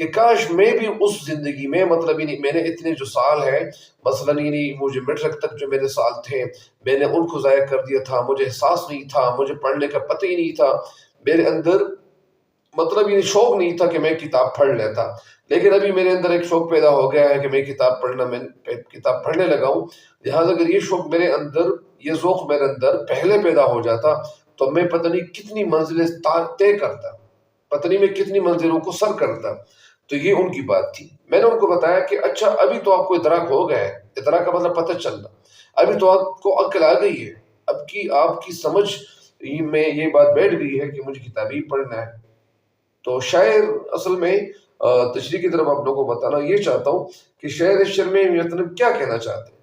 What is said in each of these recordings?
کہ کاش میں بھی اس زندگی میں مطلب یعنی میں نے اتنے جو سال ہیں مثلاً یعنی مجھے میٹرک تک جو میرے سال تھے میں نے ان کو ضائع کر دیا تھا، مجھے احساس نہیں تھا، مجھے پڑھنے کا پتہ ہی نہیں تھا، میرے اندر مطلب یہ شوق نہیں تھا کہ میں کتاب پڑھ لیتا، لیکن ابھی میرے اندر ایک شوق پیدا ہو گیا ہے کہ میں کتاب پڑھنے لگا ہوں، لہٰذا اگر یہ شوق میرے اندر، یہ ذوق میرے اندر پہلے پیدا ہو جاتا تو میں پتہ نہیں کتنی منزلیں طے کرتا، پتہ نہیں میں کتنی منزلوں کو سر کرتا۔ تو یہ ان کی بات تھی۔ میں نے ان کو بتایا کہ اچھا ابھی تو آپ کو ادراک ہو گیا ہے، ادراک کا مطلب پتہ چلنا، ابھی تو آپ کو عقل آ گئی ہے، اب کی آپ کی سمجھ میں یہ بات بیٹھ گئی ہے کہ مجھے کتاب ہی پڑھنا ہے۔ تو شاعر اصل میں تشریح کی طرف آپ لوگوں کو بتانا یہ چاہتا ہوں کہ شعر شعر میں مطلب کیا کہنا چاہتے ہیں۔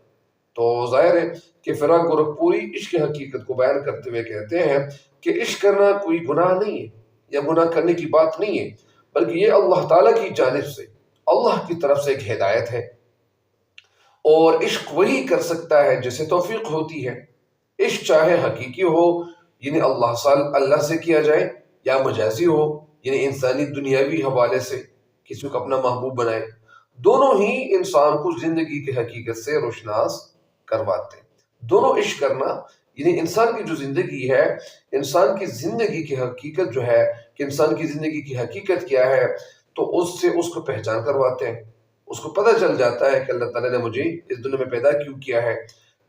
تو ظاہر ہے کہ فراق گورکھپوری عشق کی حقیقت کو بیان کرتے ہوئے کہتے ہیں کہ عشق کرنا کوئی گناہ نہیں ہے یا گناہ کرنے کی بات نہیں ہے، بلکہ یہ اللہ تعالیٰ کی جانب سے، اللہ کی طرف سے ایک ہدایت ہے، اور عشق وہی کر سکتا ہے جسے توفیق ہوتی ہے۔ عشق چاہے حقیقی ہو یعنی اللہ سے کیا جائے، یا مجازی ہو یعنی انسانی دنیاوی حوالے سے کسی کو اپنا محبوب بنائے، دونوں ہی انسان کو زندگی کی حقیقت سے روشناس کرواتے ہیں۔ دونوں عشق کرنا یعنی انسان کی جو زندگی ہے، انسان کی زندگی کی حقیقت جو ہے کہ انسان کی زندگی کی حقیقت کیا ہے، تو اس سے اس کو پہچان کرواتے ہیں، اس کو پتہ چل جاتا ہے کہ اللہ تعالیٰ نے مجھے اس دنیا میں پیدا کیوں کیا ہے۔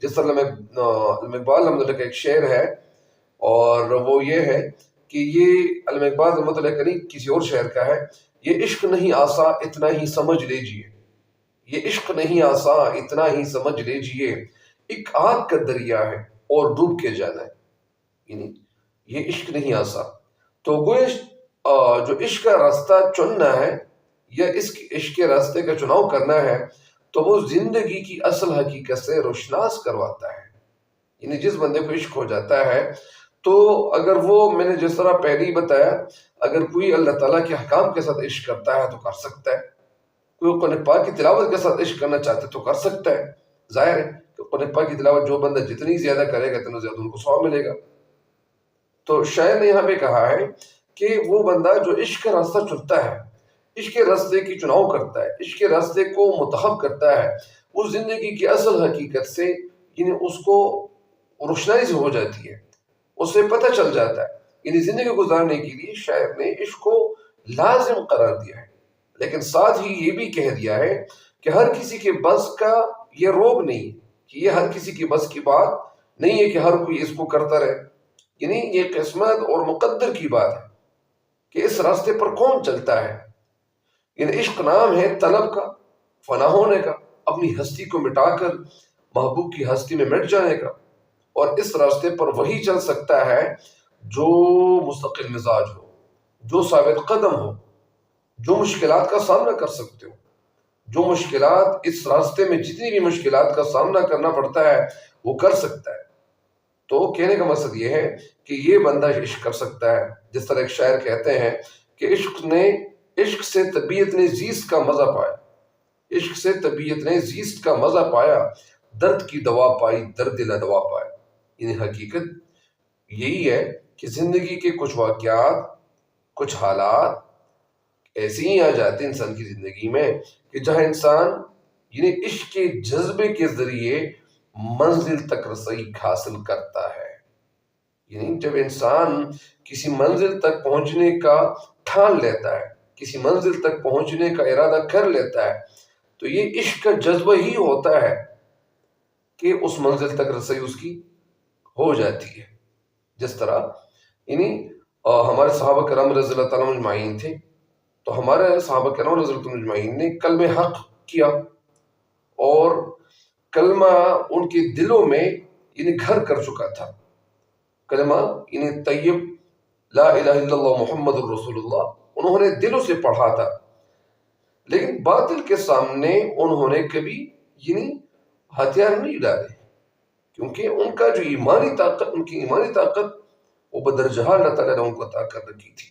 جس طرح علامہ اقبال رحمۃ اللہ کا ایک شعر ہے، اور وہ یہ ہے کہ یہ علامہ اقبال رحمۃ اللہ کا نہیں کسی اور شعر کا ہے، یہ عشق نہیں آسا اتنا ہی سمجھ لیجئے، یہ عشق نہیں آسا اتنا ہی سمجھ لیجئے، ایک آگ کا دریا ہے اور ڈوب کے جانا ہے، یعنی یہ عشق نہیں آسا۔ تو گویا جو عشق کا راستہ چننا ہے یا اس عشق کے راستے کا چناؤ کرنا ہے، تو وہ زندگی کی اصل حقیقت سے روشناس کرواتا ہے۔ یعنی جس بندے کو عشق ہو جاتا ہے تو اگر وہ، میں نے جس طرح پہلے ہی بتایا، اگر کوئی اللہ تعالیٰ کے احکام کے ساتھ عشق کرتا ہے تو کر سکتا ہے، کوئی قرآن پاک کی تلاوت کے ساتھ عشق کرنا چاہتا ہے تو کر سکتا ہے۔ ظاہر ہے کہ قرآن پاک کی تلاوت جو بندہ جتنی زیادہ کرے گا اتنا زیادہ ان کو ثواب ملے گا۔ تو شاعر نے یہاں پہ کہا ہے کہ وہ بندہ جو عشق کا راستہ چنتا ہے، عشق کے راستے کی چناؤ کرتا ہے، عشق کے راستے کو منتخب کرتا ہے، وہ زندگی کی اصل حقیقت سے یعنی اس کو روشنائی سے ہو جاتی ہے، اس سے پتہ چل جاتا ہے۔ یعنی زندگی گزارنے کے لیے شاعر نے عشق کو لازم قرار دیا ہے، لیکن ساتھ ہی یہ بھی کہہ دیا ہے کہ ہر کسی کے بس کا یہ روگ نہیں، کہ یہ ہر کسی کی بس کی بات نہیں ہے کہ ہر کوئی اس کو کرتا رہے، یعنی یہ قسمت اور مقدر کی بات ہے کہ اس راستے پر کون چلتا ہے۔ یعنی عشق نام ہے طلب کا، فنا ہونے کا، اپنی ہستی کو مٹا کر محبوب کی ہستی میں مٹ جانے کا، اور اس راستے پر وہی چل سکتا ہے جو مستقل مزاج ہو، جو ثابت قدم ہو، جو مشکلات کا سامنا کر سکتے ہو، جو مشکلات اس راستے میں جتنی بھی مشکلات کا سامنا کرنا پڑتا ہے وہ کر سکتا ہے۔ تو کہنے کا مقصد یہ ہے کہ یہ بندہ عشق کر سکتا ہے، جس طرح ایک شاعر کہتے ہیں کہ عشق سے طبیعت نے زیست کا مزہ پایا، عشق سے طبیعت نے زیست کا مزہ پایا، درد کی دوا پائی درد نہ دوا پایا۔ یعنی حقیقت یہی ہے کہ زندگی کے کچھ واقعات، کچھ حالات ایسے ہی آ جاتے ہیں انسان کی زندگی میں کہ جہاں انسان یعنی عشق کے جذبے کے ذریعے منزل تک رسائی حاصل کرتا ہے۔ یعنی جب انسان کسی منزل تک پہنچنے کا ٹھان لیتا ہے، کسی منزل تک پہنچنے کا ارادہ کر لیتا ہے، تو یہ عشق کا جذبہ ہی ہوتا ہے کہ اس منزل تک رسائی اس کی ہو جاتی ہے۔ جس طرح یعنی ہمارے صحابہ کرام رضی اللہ تعالیٰ مجمعین تھے، تو ہمارے صحابہ کرام رضی اللہ مجمعین نے کلمہ حق کیا، اور کلمہ ان کے دلوں میں یعنی گھر کر چکا تھا، کلمہ یعنی طیب لا الہ الا اللہ محمد الرسول اللہ انہوں نے دلوں سے پڑھا تھا، لیکن باطل کے سامنے انہوں نے کبھی یعنی ہتھیار نہیں ڈالے، کیونکہ ان کا جو ایمانی طاقت، ان کی ایمانی طاقت وہ بدرجہ اللہ تعالیٰ نے ان کو عطا کر رکھی تھی،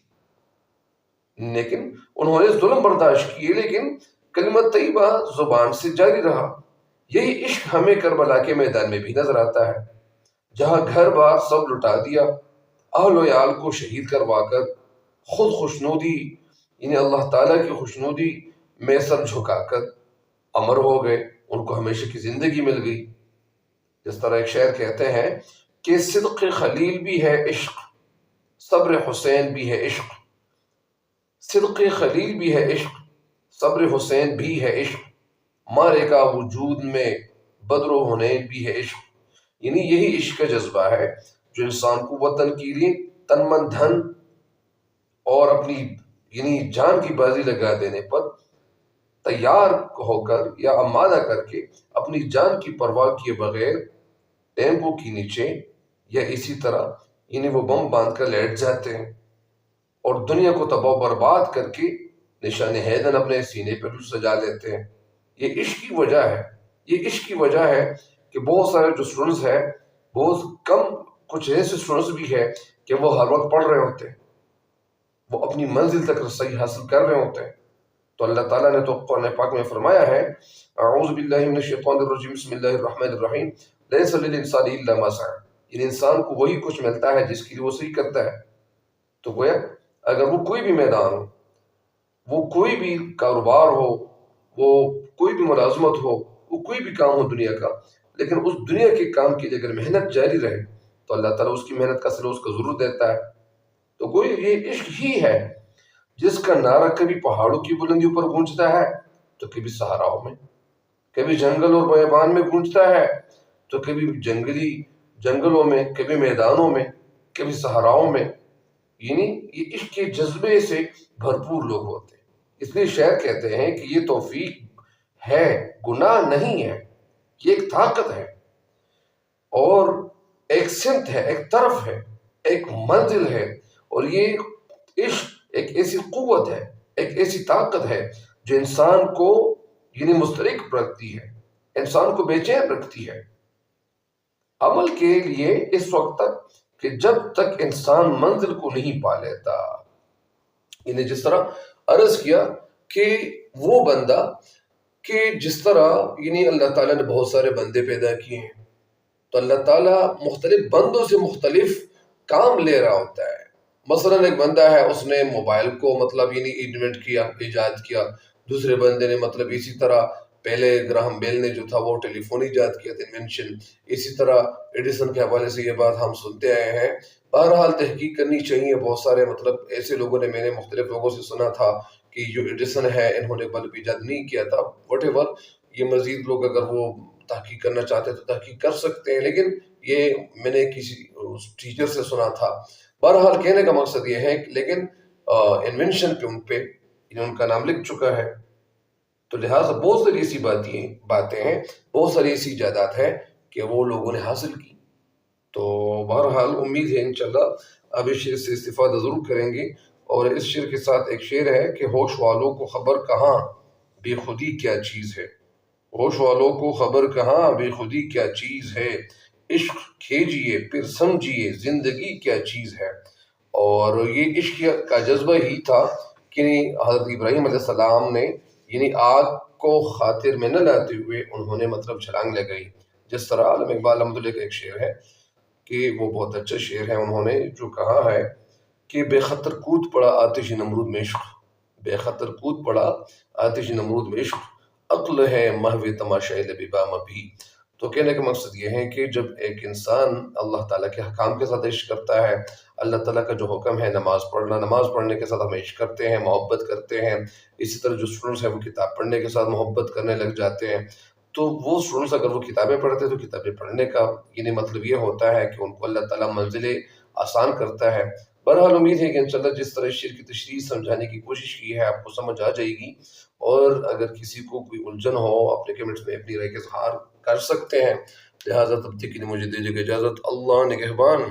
لیکن انہوں نے ظلم برداشت کیے، لیکن کلمہ طیبہ زبان سے جاری رہا۔ یہی عشق ہمیں کربلا کے میدان میں بھی نظر آتا ہے، جہاں گھر بار سب لٹا دیا، اہل و عیال کو شہید کروا کر خود خوشنودی یعنی اللہ تعالیٰ کی خوشنودی میں سر جھکا کر امر ہو گئے، ان کو ہمیشہ کی زندگی مل گئی۔ جس طرح ایک شعر کہتے ہیں کہ صدق خلیل بھی ہے عشق، صبر حسین بھی ہے عشق، صدق خلیل بھی ہے عشق، صبر حسین بھی ہے عشق، مارے کا وجود میں بدر و حنین بھی ہے عشق۔ یعنی یہی عشق کا جذبہ ہے جو انسان کو وطن کے لیے تن من دھن اور اپنی یعنی جان کی بازی لگا دینے پر تیار ہو کر یا آمادہ کر کے اپنی جان کی پرواہ کیے بغیر ٹیمپو کے نیچے یا اسی طرح یعنی وہ بم باندھ کر لیٹ جاتے ہیں اور دنیا کو تباہ و برباد کر کے نشان حیدر اپنے سینے پہ سجا لیتے ہیں۔ یہ عشق کی وجہ ہے، یہ عشق کی وجہ ہے کہ بہت سارے جو اسٹوڈنٹس ہیں، بہت کم کچھ ایسے اسٹوڈنٹس بھی ہے کہ وہ ہر وقت پڑھ رہے ہوتے ہیں، وہ اپنی منزل تک رسائی حاصل کر رہے ہوتے ہیں۔ تو اللہ تعالیٰ نے تو قرآن پاک میں فرمایا ہے، اعوذ باللہ من الشیطان الرجیم، بسم اللہ الرحمن الرحیم، لیس للانسان الا ما سعی، یعنی انسان کو وہی کچھ ملتا ہے جس کے لیے وہ صحیح کرتا ہے۔ تو گویا اگر وہ کوئی بھی میدان ہو، وہ کوئی بھی کاروبار ہو، وہ کوئی بھی ملازمت ہو، وہ کوئی بھی کام ہو دنیا کا، لیکن اس دنیا کے کام کے لیے اگر محنت جاری رہے تو اللہ تعالیٰ اس کی محنت کا صلہ اس کو ضرور دیتا ہے۔ تو گویا یہ عشق ہی ہے جس کا نعرہ کبھی پہاڑوں کی بلندیوں پر گونجتا ہے تو کبھی صحراؤں میں، کبھی جنگل اور بیابان میں گونجتا ہے تو کبھی جنگلوں میں، کبھی میدانوں میں، کبھی صحراؤں میں۔ یعنی یہ عشق کے جذبے سے بھرپور لوگ ہوتے ہیں۔ اس لیے شاعر کہتے ہیں کہ یہ توفیق ہے، گناہ نہیں ہے، یہ ایک طاقت ہے اور ایک سمت ہے، ایک طرف ہے، ایک منزل ہے، اور یہ عشق ایک ایسی قوت ہے، ایک ایسی طاقت ہے جو انسان کو یعنی مسترق رکھتی ہے، انسان کو بے چین رکھتی ہے عمل کے لیے اس وقت تک کہ جب تک انسان منزل کو نہیں پا لیتا۔ یعنی جس طرح عرض کیا کہ وہ بندہ کہ جس طرح یعنی اللہ تعالیٰ نے بہت سارے بندے پیدا کیے ہیں، تو اللہ تعالیٰ مختلف بندوں سے مختلف کام لے رہا ہوتا ہے۔ مثلا ایک بندہ ہے، اس نے موبائل کو مطلب یعنی انوینٹ کیا، ایجاد کیا، دوسرے بندے نے مطلب اسی طرح پہلے گراہم بیل نے جو تھا وہ ٹیلی فون ایجاد کیا تھا، انوینشن۔ اسی طرح ایڈیسن کے حوالے سے یہ بات ہم سنتے آئے ہیں۔ بہرحال تحقیق کرنی چاہیے، بہت سارے مطلب ایسے لوگوں نے، میں نے مختلف لوگوں سے سنا تھا کہ جو ایڈیسن ہے انہوں نے بلب ایجاد نہیں کیا تھا، وٹ ایور۔ یہ مزید لوگ اگر وہ تحقیق کرنا چاہتے ہیں تو تحقیق کر سکتے ہیں، لیکن یہ میں نے کسی ٹیچر سے سنا تھا۔ بہرحال کہنے کا مقصد یہ ہے لیکن انوینشن پہ ان کا نام لکھ چکا ہے، تو لہٰذا بہت ساری ایسی باتیں ہیں، بہت ساری ایسی ایجادات ہیں کہ وہ لوگوں نے حاصل کی۔ تو بہرحال امید ہے انشاءاللہ اب اس شعر سے استفادہ ضرور کریں گے، اور اس شعر کے ساتھ ایک شعر ہے کہ ہوش والوں کو خبر کہاں بے خودی کیا چیز ہے، ہوش والوں کو خبر کہاں بے خودی کیا چیز ہے، عشق کھیجئے پھر سمجھیے زندگی کیا چیز ہے۔ اور یہ عشق کا جذبہ ہی تھا کہ حضرت ابراہیم علیہ السلام نے یعنی آگ کو خاطر میں نہ لاتے ہوئے انہوں نے مطلب چھلانگ لگائی۔ جس طرح علامہ اقبال رحمۃ اللہ کا ایک شعر ہے کہ وہ بہت اچھا شعر ہے، انہوں نے جو کہا ہے کہ بے خطر کود پڑا آتش نمرود میں عشق، بے خطر کود پڑا آتش نمرود میں عشق، عقل ہے محو تماشائے لبیبام بھی۔ تو کہنے کا مقصد یہ ہے کہ جب ایک انسان اللہ تعالیٰ کے حکام کے ساتھ عشق کرتا ہے، اللہ تعالیٰ کا جو حکم ہے نماز پڑھنا، نماز پڑھنے کے ساتھ ہم عشق کرتے ہیں، محبت کرتے ہیں۔ اسی طرح جو اسٹوڈنٹس ہیں وہ کتاب پڑھنے کے ساتھ محبت کرنے لگ جاتے ہیں، تو وہ اسٹوڈنٹس اگر وہ کتابیں پڑھتے ہیں تو کتابیں پڑھنے کا یعنی مطلب یہ ہوتا ہے کہ ان کو اللہ تعالیٰ منزلیں آسان کرتا ہے۔ بہرحال امید ہے کہ انشاءاللہ جس طرح شعر کی تشریح سمجھانے کی کوشش کی ہے آپ کو سمجھ آ جائے گی، اور اگر کسی کو کوئی الجھن ہو اپنے کمنٹس میں اپنی رائے کا اظہار کر سکتے ہیں۔ لہٰذا تب تک کے لیے مجھے دیجیے گا اجازت، اللہ نگہبان۔